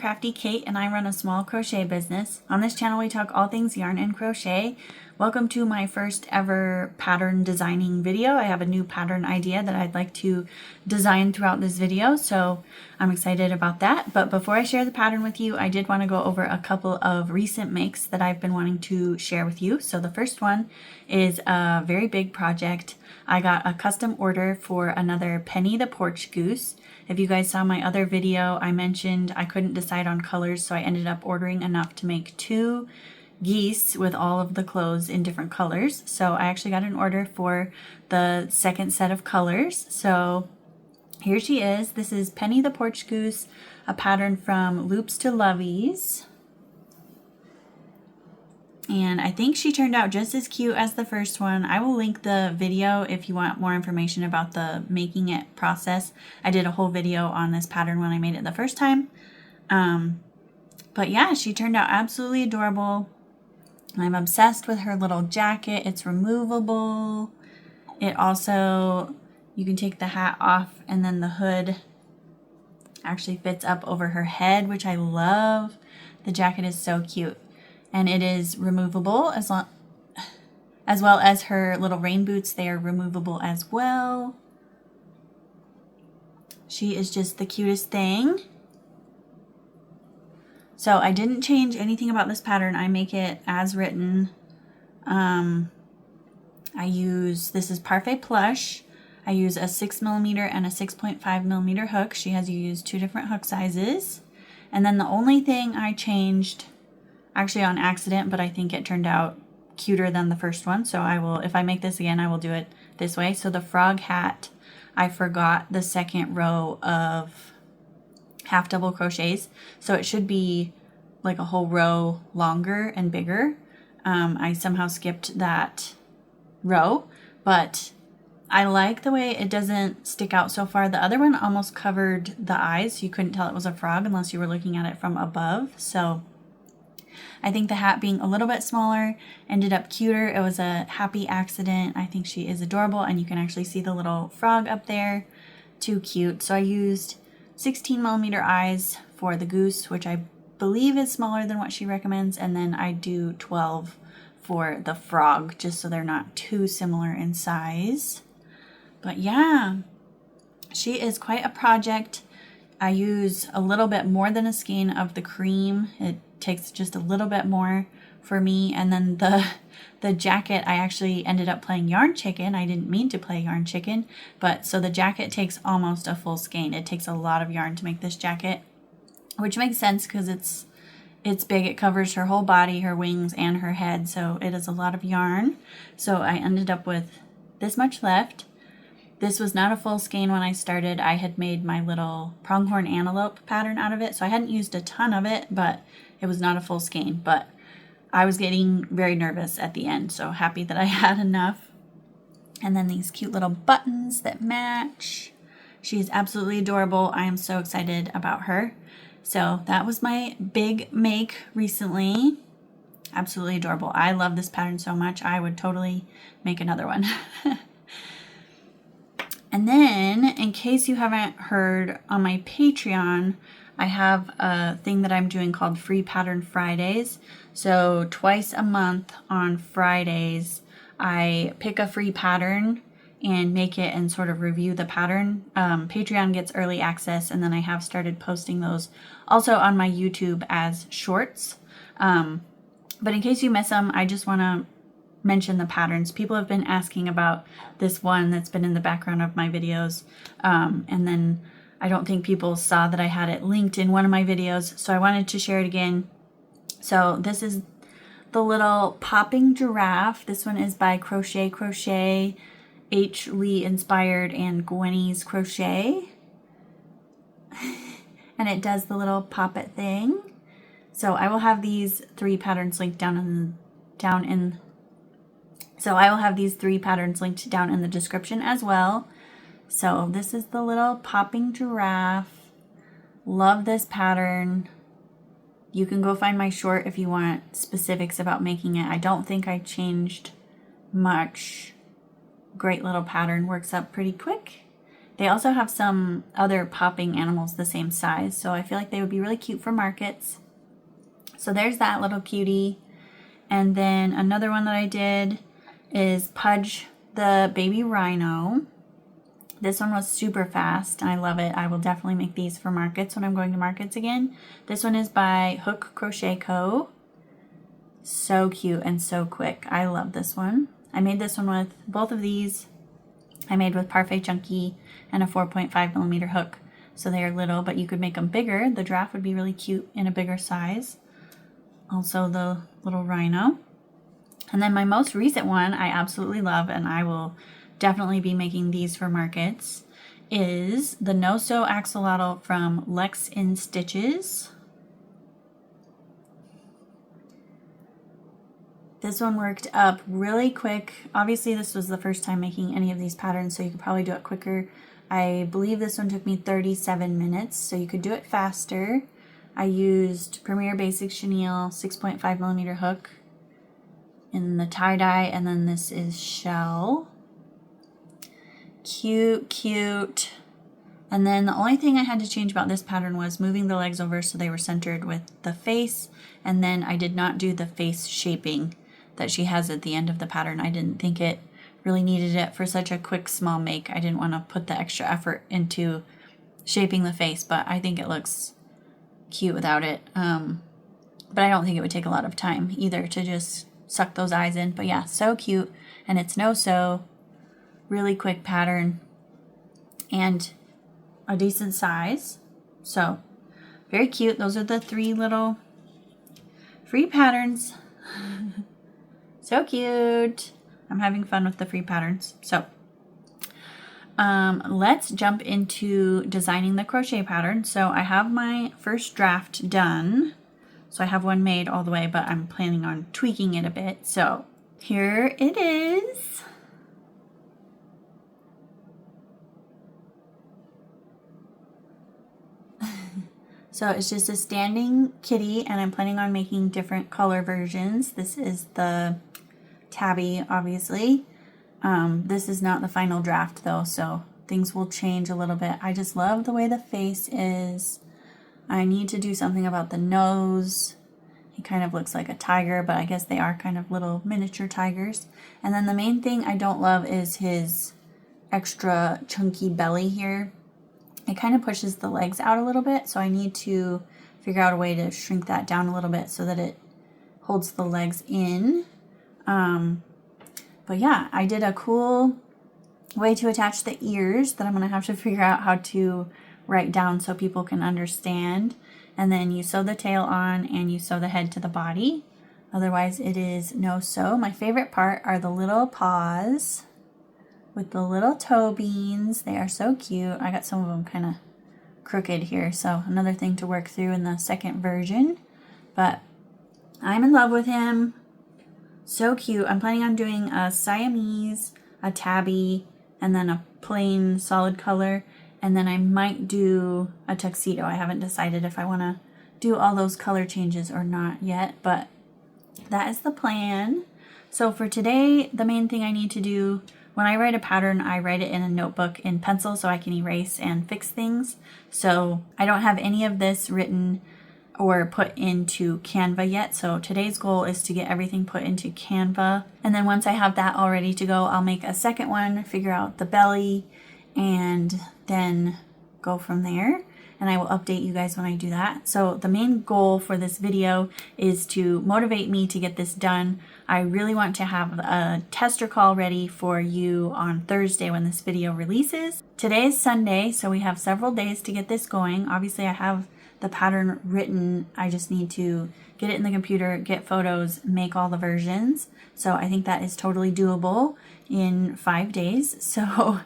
Crafty Kate and I run a small crochet business. On this channel we talk all things yarn and crochet. Welcome to my first ever pattern designing video. I have a new pattern idea that I'd like to design throughout this video, so I'm excited about that. But before I share the pattern with you, I did want to go over a couple of recent makes that I've been wanting to share with you. So the first one is a very big project. I got a custom order for another Penny the Porch Goose. If you guys saw my other video, I mentioned I couldn't decide on colors, so I ended up ordering enough to make 2 geese with all of the clothes in different colors. So I actually got an order for the second set of colors. So here she is. This is Penny the Porch Goose, a pattern from Loops to Lovies. And I think she turned out just as cute as the first one. I will link the video if you want more information about the making it process. I did a whole video on this pattern when I made it the first time. But yeah, she turned out absolutely adorable. I'm obsessed with her little jacket. It's removable. It also, you can take the hat off and then the hood actually fits up over her head, which I love. The jacket is so cute. And it is removable as well as her little rain boots. They are removable as well. She is just the cutest thing. So I didn't change anything about this pattern. I make it as written. This is Parfait Plush. I use a 6mm and a 6.5mm hook. She has used 2 different hook sizes. And then the only thing I changed, actually on accident, but I think it turned out cuter than the first one. So I will, if I make this again, I will do it this way. So the frog hat, I forgot the second row of half double crochets. So it should be like a whole row longer and bigger. I somehow skipped that row, but I like the way it doesn't stick out so far. The other one almost covered the eyes. You couldn't tell it was a frog unless you were looking at it from above. So I think the hat being a little bit smaller ended up cuter. It was a happy accident. I think she is adorable, and you can actually see the little frog up there. Too cute. So I used 16mm eyes for the goose, which I believe is smaller than what she recommends, and then I do 12 for the frog, just so they're not too similar in size. But yeah, she is quite a project. I use a little bit more than a skein of the cream. It takes just a little bit more for me. And then the jacket, I actually ended up playing yarn chicken. I didn't mean to play yarn chicken, but so the jacket takes almost a full skein. It takes a lot of yarn to make this jacket, which makes sense because it's big. It covers her whole body, her wings, and her head, so it is a lot of yarn. So I ended up with this much left. This was not a full skein when I started. I had made my little pronghorn antelope pattern out of it, so I hadn't used a ton of it, but it was not a full skein. But I was getting very nervous at the end, so happy that I had enough. And then these cute little buttons that match. She's absolutely adorable. I am so excited about her. So that was my big make recently. Absolutely adorable. I love this pattern so much. I would totally make another one. And then, in case you haven't heard, on my Patreon, I have a thing that I'm doing called Free Pattern Fridays. So twice a month on Fridays, I pick a free pattern and make it and sort of review the pattern. Patreon gets early access, and then I have started posting those also on my YouTube as shorts. But in case you miss them, I just want to mention the patterns. People have been asking about this one that's been in the background of my videos. And then I don't think people saw that I had it linked in one of my videos, so I wanted to share it again. So this is the little popping giraffe. This one is by Crochet, H. Lee inspired, and Gwenny's Crochet. And it does the little pop it thing. So I will have these 3 patterns linked down in the description as well. So this is the little popping giraffe. Love this pattern. You can go find my short if you want specifics about making it. I don't think I changed much. Great little pattern, works up pretty quick. They also have some other popping animals the same size, so I feel like they would be really cute for markets. So there's that little cutie. And then another one that I did is Pudge the baby rhino. This one was super fast, and I love it. I will definitely make these for markets when I'm going to markets again. This one is by Hook Crochet Co. So cute and so quick. I love this one. I made this one with both of these. I made with Parfait Chunky and a 4.5mm hook. So they are little, but you could make them bigger. The giraffe would be really cute in a bigger size. Also the little rhino. And then my most recent one I absolutely love, and I will definitely be making these for markets, is the No-Sew Axolotl from Lex in Stitches. This one worked up really quick. Obviously this was the first time making any of these patterns, so you could probably do it quicker. I believe this one took me 37 minutes, so you could do it faster. I used Premier Basic Chenille 6.5mm hook in the tie-dye, and then this is shell. Cute, cute. And then the only thing I had to change about this pattern was moving the legs over so they were centered with the face, and then I did not do the face shaping that she has at the end of the pattern. I didn't think it really needed it for such a quick small make. I didn't want to put the extra effort into shaping the face, but I think it looks cute without it. But I don't think it would take a lot of time either to just suck those eyes in. But yeah, so cute, and it's no-sew, really quick pattern, and a decent size. So very cute. Those are the 3 little free patterns. So cute. I'm having fun with the free patterns. So let's jump into designing the crochet pattern. So I have my first draft done. So I have one made all the way, but I'm planning on tweaking it a bit. So here it is. So it's just a standing kitty, and I'm planning on making different color versions. This is the tabby, obviously. This is not the final draft though, so things will change a little bit. I just love the way the face is. I need to do something about the nose. He kind of looks like a tiger, but I guess they are kind of little miniature tigers. And then the main thing I don't love is his extra chunky belly here. It kind of pushes the legs out a little bit, so I need to figure out a way to shrink that down a little bit so that it holds the legs in. But yeah, I did a cool way to attach the ears that I'm going to have to figure out how to write down so people can understand. And then you sew the tail on and you sew the head to the body. Otherwise it is no sew. My favorite part are the little paws with the little toe beans. They are so cute. I got some of them kind of crooked here, so another thing to work through in the second version. But I'm in love with him. So cute. I'm planning on doing a Siamese, a tabby, and then a plain solid color. And then I might do a tuxedo. I haven't decided if I want to do all those color changes or not yet, but that is the plan. So for today, the main thing I need to do, when I write a pattern, I write it in a notebook in pencil so I can erase and fix things. So I don't have any of this written or put into Canva yet. So today's goal is to get everything put into Canva. And then once I have that all ready to go, I'll make a second one, figure out the belly, and then go from there. And I will update you guys when I do that. So the main goal for this video is to motivate me to get this done. I really want to have a tester call ready for you on Thursday when this video releases. Today is Sunday, so we have several days to get this going. Obviously I have the pattern written. I just need to get it in the computer, get photos, make all the versions. So I think that is totally doable in 5 days. So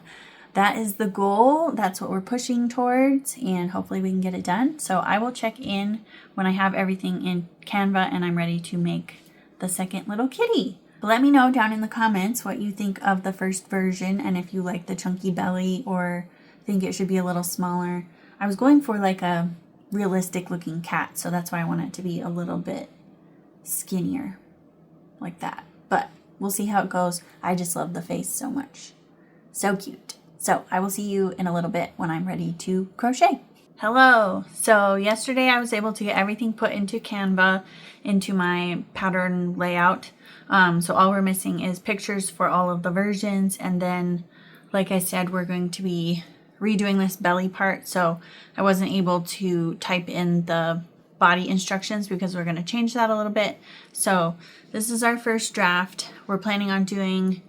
that is the goal. That's what we're pushing towards, and hopefully we can get it done. So I will check in when I have everything in Canva and I'm ready to make the second little kitty. But let me know down in the comments what you think of the first version, and if you like the chunky belly or think it should be a little smaller. I was going for like a realistic looking cat, so that's why I want it to be a little bit skinnier like that. But we'll see how it goes. I just love the face so much. So cute. So I will see you in a little bit when I'm ready to crochet. Hello! So yesterday I was able to get everything put into Canva, into my pattern layout. So all we're missing is pictures for all of the versions, and then, like I said, we're going to be redoing this belly part, so I wasn't able to type in the body instructions because we're going to change that a little bit. So this is our first draft. We're planning on doing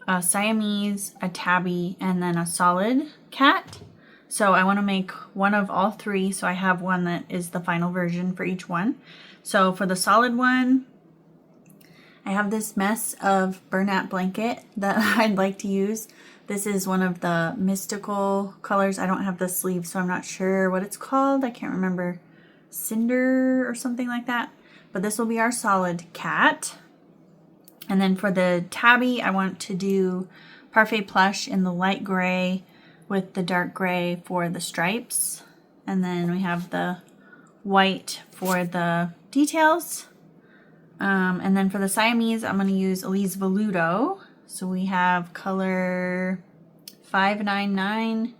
a Siamese, a tabby, and then a solid cat. So I want to make one of all three, so I have one that is the final version for each one. So for the solid one, I have this mess of burlap blanket that I'd like to use. This is one of the mystical colors. I don't have the sleeve, so I'm not sure what it's called. I can't remember. Cinder or something like that. But this will be our solid cat. And then for the tabby, I want to do Parfait Plush in the light gray with the dark gray for the stripes. And then we have the white for the details. And then for the Siamese, I'm going to use Elise Veludo. So we have color 599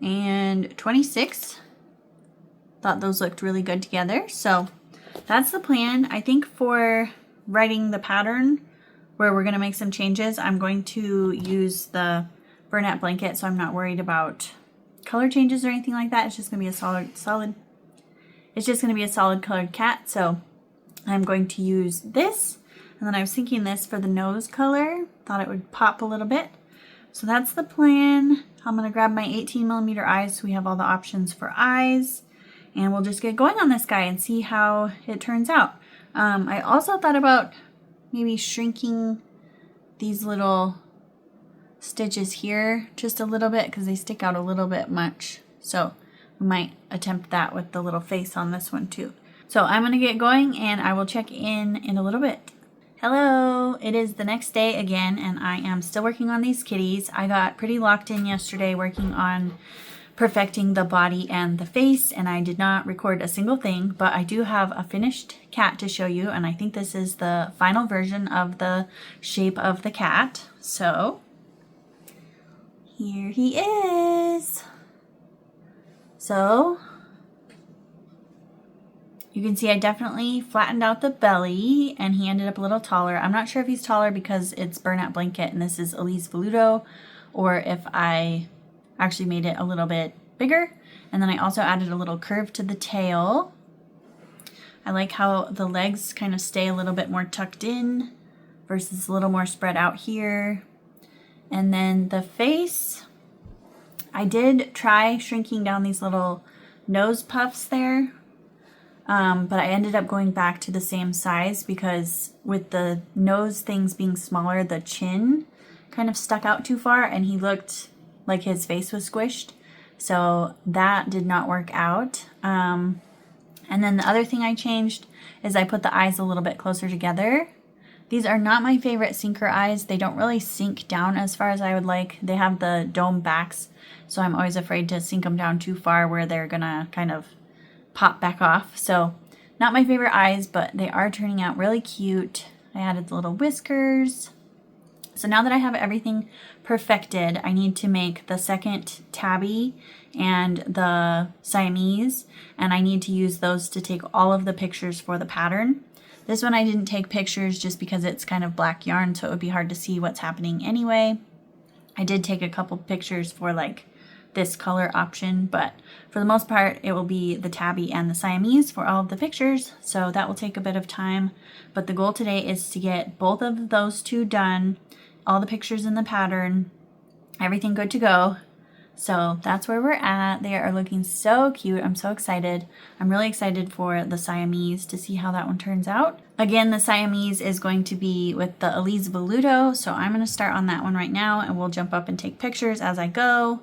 and 26. Thought those looked really good together. So that's the plan. I think for writing the pattern where we're going to make some changes, I'm going to use the burlap blanket, so I'm not worried about color changes or anything like that. It's just going to be a solid. It's just going to be a solid colored cat. So I'm going to use this, and then I was thinking this for the nose color. Thought it would pop a little bit. So that's the plan. I'm going to grab my 18mm eyes so we have all the options for eyes, and we'll just get going on this guy and see how it turns out. I also thought about maybe shrinking these little stitches here just a little bit because they stick out a little bit much. So we might attempt that with the little face on this one too. So I'm going to get going and I will check in a little bit. Hello! It is the next day again and I am still working on these kitties. I got pretty locked in yesterday working on perfecting the body and the face, and I did not record a single thing, but I do have a finished cat to show you, and I think this is the final version of the shape of the cat. So here he is. So you can see I definitely flattened out the belly, and he ended up a little taller. I'm not sure if he's taller because it's burlap blanket and this is Elise Veludo, or if I actually made it a little bit bigger. And then I also added a little curve to the tail. I like how the legs kind of stay a little bit more tucked in versus a little more spread out here. And then the face, I did try shrinking down these little nose puffs there, but I ended up going back to the same size because with the nose things being smaller, the chin kind of stuck out too far and he looked like his face was squished. So that did not work out. And then the other thing I changed is I put the eyes a little bit closer together. These are not my favorite sinker eyes. They don't really sink down as far as I would like. They have the dome backs, so I'm always afraid to sink them down too far where they're gonna kind of pop back off. So not my favorite eyes, but they are turning out really cute. I added the little whiskers. So now that I have everything perfected, I need to make the second tabby and the Siamese, and I need to use those to take all of the pictures for the pattern. This one I didn't take pictures just because it's kind of black yarn, so it would be hard to see what's happening anyway. I did take a couple pictures for like this color option, but for the most part it will be the tabby and the Siamese for all of the pictures, so that will take a bit of time. But the goal today is to get both of those two done, all the pictures in the pattern, everything good to go. So that's where we're at. They are looking so cute. I'm so excited. I'm really excited for the Siamese to see how that one turns out. Again, the Siamese is going to be with the Elise Veludo, so I'm going to start on that one right now and we'll jump up and take pictures as I go.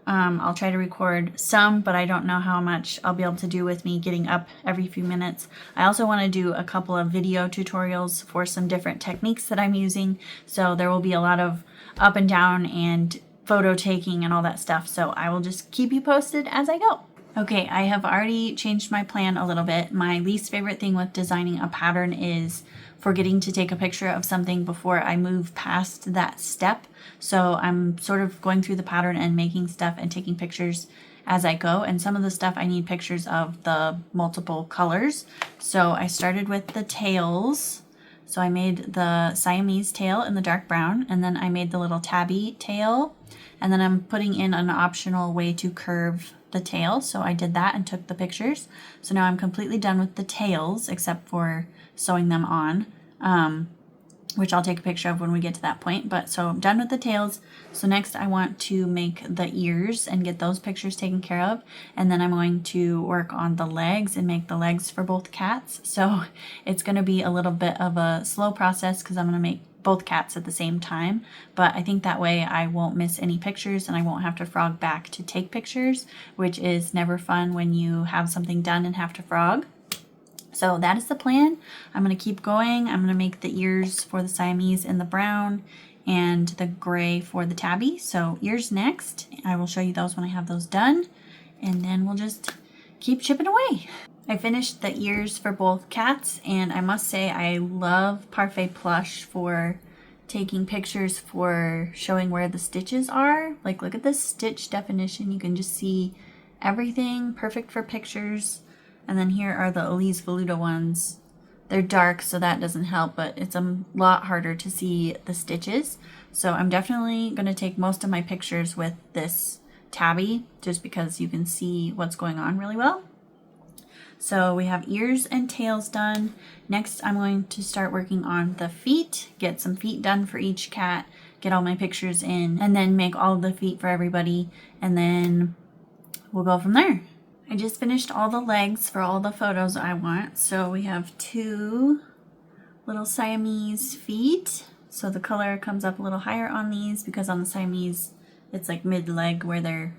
I'll try to record some, but I don't know how much I'll be able to do with me getting up every few minutes. I also want to do a couple of video tutorials for some different techniques that I'm using, so there will be a lot of up and down and photo taking and all that stuff, so I will just keep you posted as I go. Okay, I have already changed my plan a little bit. My least favorite thing with designing a pattern is forgetting to take a picture of something before I move past that step. So I'm sort of going through the pattern and making stuff and taking pictures as I go. And some of the stuff I need pictures of the multiple colors. So I started with the tails. So I made the Siamese tail in the dark brown, and then I made the little tabby tail, and then I'm putting in an optional way to curve the tail. So I did that and took the pictures. So now I'm completely done with the tails except for sewing them on, which I'll take a picture of when we get to that point. But so I'm done with the tails. So next I want to make the ears and get those pictures taken care of. And then I'm going to work on the legs and make the legs for both cats. So it's going to be a little bit of a slow process because I'm going to make both cats at the same time. But I think that way I won't miss any pictures and I won't have to frog back to take pictures, which is never fun when you have something done and have to frog. So that is the plan. I'm going to keep going. I'm going to make the ears for the Siamese in the brown and the gray for the tabby. So ears next. I will show you those when I have those done. And then we'll just keep chipping away. I finished the ears for both cats, and I must say I love Parfait Plush for taking pictures for showing where the stitches are. Like, look at this stitch definition. You can just see everything. Perfect for pictures. And then here are the Elise Voluta ones. They're dark, so that doesn't help, but it's a lot harder to see the stitches. So I'm definitely going to take most of my pictures with this tabby, just because you can see what's going on really well. So we have ears and tails done. Next, I'm going to start working on the feet, get some feet done for each cat, get all my pictures in, and then make all of the feet for everybody, and then we'll go from there. I just finished all the legs for all the photos I want. So we have 2 little Siamese feet. So the color comes up a little higher on these because on the Siamese, it's like mid-leg where their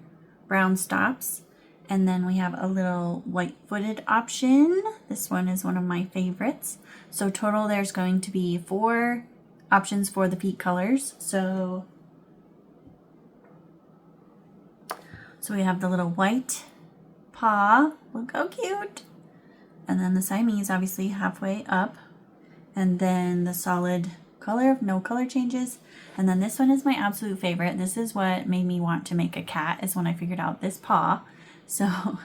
brown stops. And then we have a little white-footed option. This one is one of my favorites. So total there's going to be 4 options for the feet colors. So we have the little white paw, look how cute. And then the Siamese obviously halfway up. And then the solid color, no color changes. And then this one is my absolute favorite. This is what made me want to make a cat, is when I figured out this paw. So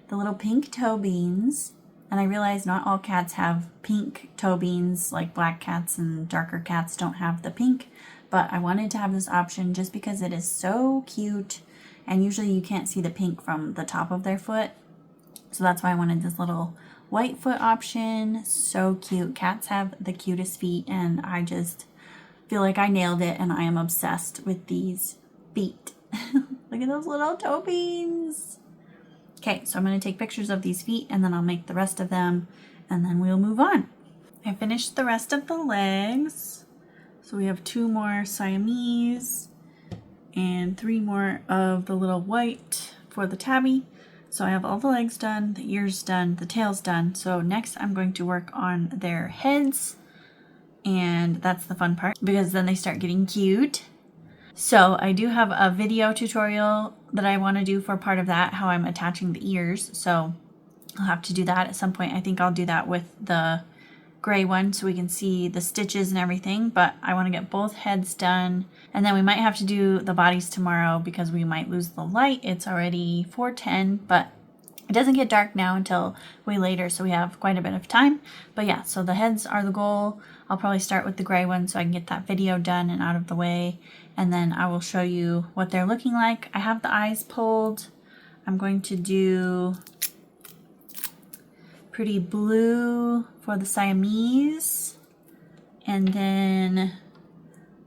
the little pink toe beans, and I realize not all cats have pink toe beans, like black cats and darker cats don't have the pink, but I wanted to have this option just because it is so cute. And usually you can't see the pink from the top of their foot. So that's why I wanted this little white foot option. So cute. Cats have the cutest feet, and I just feel like I nailed it, and I am obsessed with these feet. Look at those little toe beans. Okay, so I'm going to take pictures of these feet, and then I'll make the rest of them, and then we'll move on. I finished the rest of the legs. So we have 2 more Siamese and 3 more of the little white for the tabby. So I have all the legs done, the ears done, the tails done. So next I'm going to work on their heads, and that's the fun part because then they start getting cute. So I do have a video tutorial that I want to do for part of that, how I'm attaching the ears. So I'll have to do that at some point. I think I'll do that with the gray one so we can see the stitches and everything, but I want to get both heads done, and then we might have to do the bodies tomorrow because we might lose the light. It's already 4:10, but it doesn't get dark now until way later, so we have quite a bit of time. But yeah, so the heads are the goal. I'll probably start with the gray one so I can get that video done and out of the way, and then I will show you what they're looking like. I have the eyes pulled. I'm going to do pretty blue for the Siamese, and then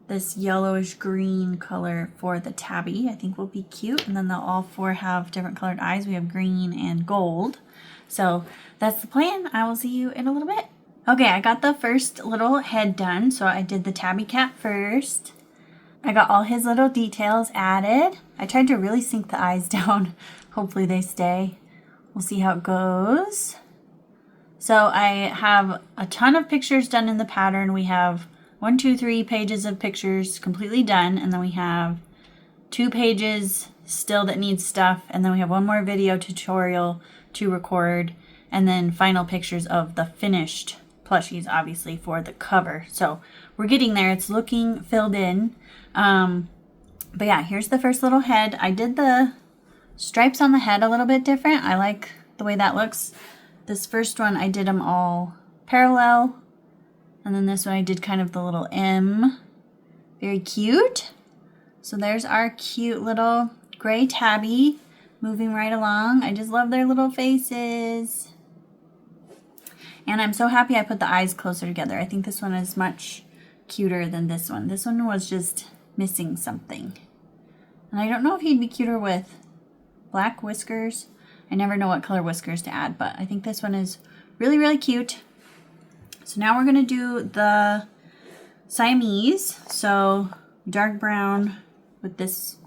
this yellowish green color for the tabby. I think will be cute, and then they'll all 4 have different colored eyes. We have green and gold. So that's the plan. I will see you in a little bit. Okay, I got the first little head done. So I did the tabby cat first. I got all his little details added. I tried to really sink the eyes down. Hopefully they stay. We'll see how it goes. So I have a ton of pictures done in the pattern. We have 1, 2, 3 pages of pictures completely done, and then we have 2 pages still that needs stuff, and then we have 1 more video tutorial to record, and then final pictures of the finished plushies, obviously, for the cover. So we're getting there. It's looking filled in. But yeah, here's the first little head. I did the stripes on the head a little bit different. I like the way that looks. This first one, I did them all parallel. And then this one, I did kind of the little M. Very cute. So there's our cute little gray tabby moving right along. I just love their little faces. And I'm so happy I put the eyes closer together. I think this one is much cuter than this one. This one was just missing something. And I don't know if he'd be cuter with black whiskers. I never know what color whiskers to add, but I think this one is really, really cute. So now we're going to do the Siamese. So dark brown with this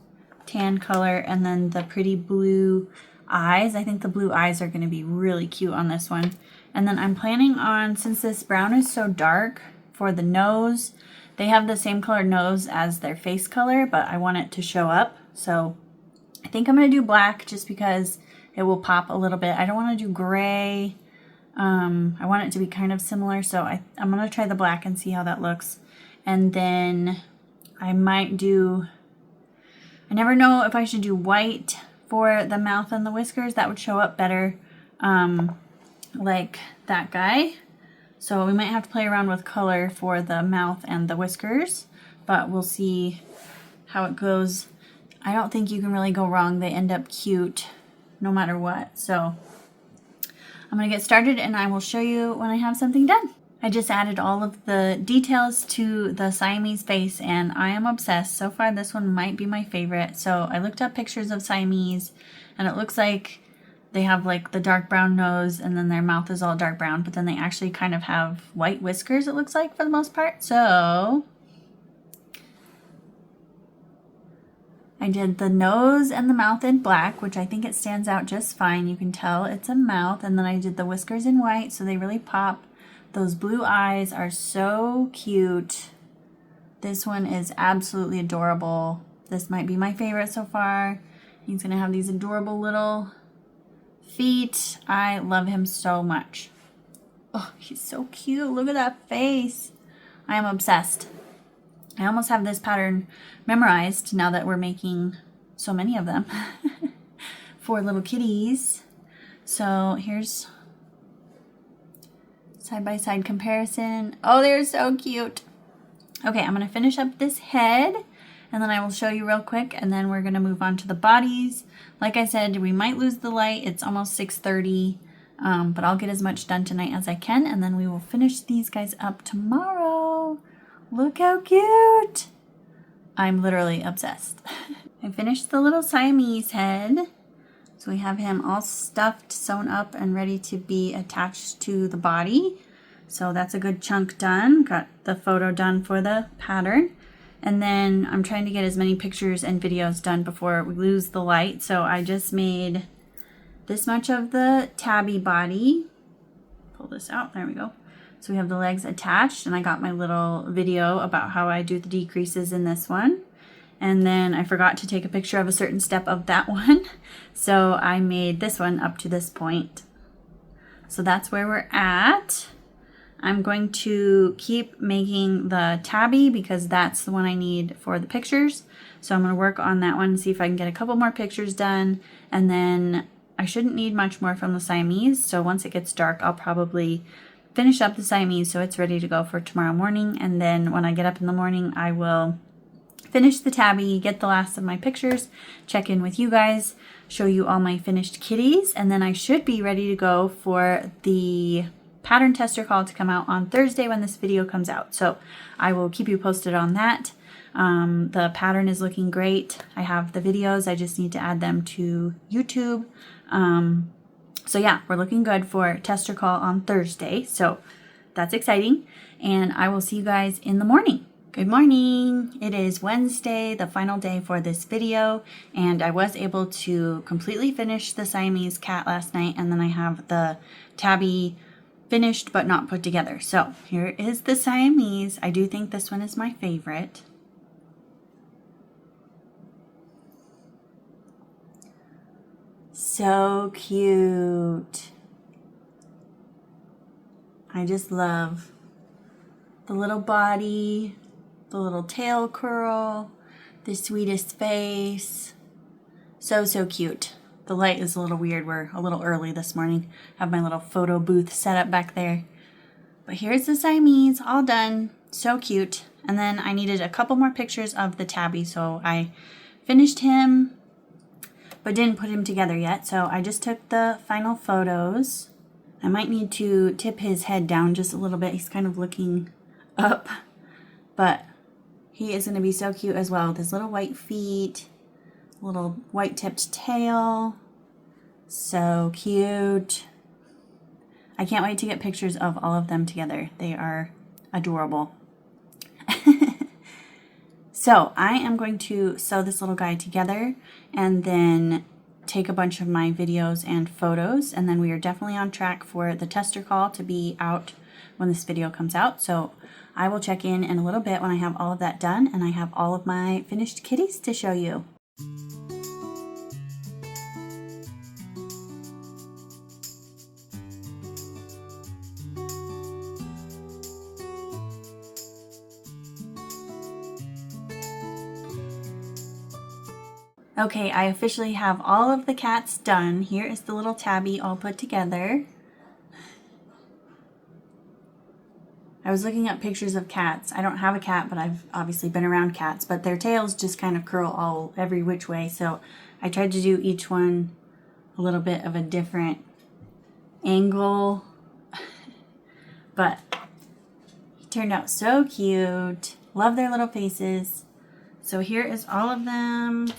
tan color and then the pretty blue eyes. I think the blue eyes are going to be really cute on this one. And then I'm planning on, since this brown is so dark, for the nose, they have the same color nose as their face color, but I want it to show up. So I think I'm going to do black just because it will pop a little bit. I don't want to do gray. I want it to be kind of similar. So I'm going to try the black and see how that looks. And then I might do, I never know if I should do white for the mouth and the whiskers. That would show up better. Like that guy. So we might have to play around with color for the mouth and the whiskers, but we'll see how it goes. I don't think you can really go wrong. They end up cute no matter what. So I'm going to get started and I will show you when I have something done. I just added all of the details to the Siamese face and I am obsessed. So far this one might be my favorite. So I looked up pictures of Siamese and it looks like they have like the dark brown nose and then their mouth is all dark brown, but then they actually kind of have white whiskers, it looks like, for the most part. So I did the nose and the mouth in black, which I think it stands out just fine. You can tell it's a mouth. And then I did the whiskers in white, so they really pop. Those blue eyes are so cute. This one is absolutely adorable. This might be my favorite so far. He's going to have these adorable little feet. I love him so much. Oh, he's so cute. Look at that face. I am obsessed. I almost have this pattern memorized now that we're making so many of them for little kitties. So here's side-by-side comparison. Oh, they're so cute. Okay, I'm going to finish up this head and then I will show you real quick and then we're going to move on to the bodies. Like I said, we might lose the light. It's almost 6:30, but I'll get as much done tonight as I can and then we will finish these guys up tomorrow. Look how cute. I'm literally obsessed. I finished the little Siamese head. So we have him all stuffed, sewn up, and ready to be attached to the body. So that's a good chunk done. Got the photo done for the pattern. And then I'm trying to get as many pictures and videos done before we lose the light. So I just made this much of the tabby body. Pull this out. There we go. So we have the legs attached. And I got my little video about how I do the decreases in this one. And then I forgot to take a picture of a certain step of that one. So I made this one up to this point. So that's where we're at. I'm going to keep making the tabby because that's the one I need for the pictures. So I'm going to work on that one and see if I can get a couple more pictures done. And then I shouldn't need much more from the Siamese. So once it gets dark, I'll probably finish up the Siamese so it's ready to go for tomorrow morning. And then when I get up in the morning, I will finish the tabby, get the last of my pictures, check in with you guys, show you all my finished kitties, and then I should be ready to go for the pattern tester call to come out on Thursday when this video comes out. So I will keep you posted on that. The pattern is looking great. I have the videos. I just need to add them to YouTube. So yeah, we're looking good for tester call on Thursday. So that's exciting. And I will see you guys in the morning. Good morning. It is Wednesday, the final day for this video, and I was able to completely finish the Siamese cat last night, and then I have the tabby finished but not put together. So here is the Siamese. I do think this one is my favorite. So cute. I just love the little body, the little tail curl, the sweetest face. So, so cute. The light is a little weird. We're a little early this morning. I have my little photo booth set up back there. But here's the Siamese, all done. So cute. And then I needed a couple more pictures of the tabby, so I finished him, but didn't put him together yet. So I just took the final photos. I might need to tip his head down just a little bit. He's kind of looking up, but he is going to be so cute as well with his little white feet, little white tipped tail. So cute. I can't wait to get pictures of all of them together. They are adorable. So I am going to sew this little guy together and then take a bunch of my videos and photos, and then we are definitely on track for the tester call to be out when this video comes out. So I will check in a little bit when I have all of that done and I have all of my finished kitties to show you. Okay, I officially have all of the cats done. Here is the little tabby all put together. I was looking up pictures of cats. I don't have a cat, but I've obviously been around cats, but their tails just kind of curl every which way. So I tried to do each one a little bit of a different angle, but it turned out so cute. Love their little faces. So here is all of them.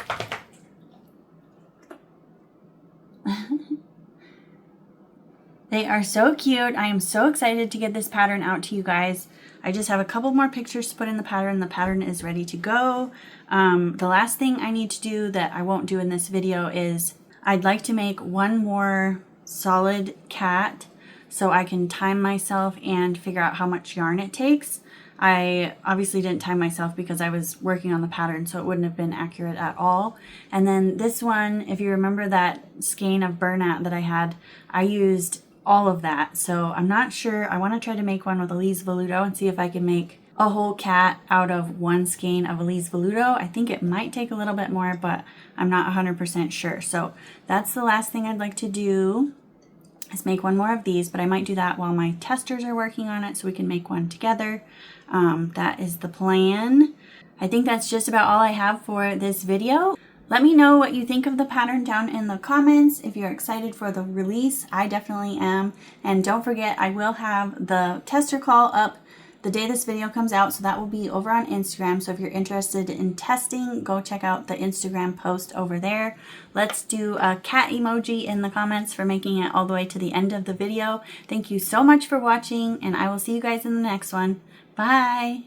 They are so cute. I am so excited to get this pattern out to you guys. I just have a couple more pictures to put in the pattern. The pattern is ready to go. The last thing I need to do that I won't do in this video is I'd like to make one more solid cat so I can time myself and figure out how much yarn it takes. I obviously didn't time myself because I was working on the pattern, so it wouldn't have been accurate at all. And then this one, if you remember that skein of burlap that I had, I used all of that. So I'm not sure. I want to try to make one with Elise Veluto and see if I can make a whole cat out of one skein of Elise Veluto. I think it might take a little bit more, but I'm not 100% sure. So that's the last thing I'd like to do, is make one more of these, but I might do that while my testers are working on it so we can make one together. That is the plan. I think that's just about all I have for this video. Let me know what you think of the pattern down in the comments. If you're excited for the release, I definitely am. And don't forget, I will have the tester call up the day this video comes out, so that will be over on Instagram. So if you're interested in testing, go check out the Instagram post over there. Let's do a cat emoji in the comments for making it all the way to the end of the video. Thank you so much for watching, and I will see you guys in the next one. Bye!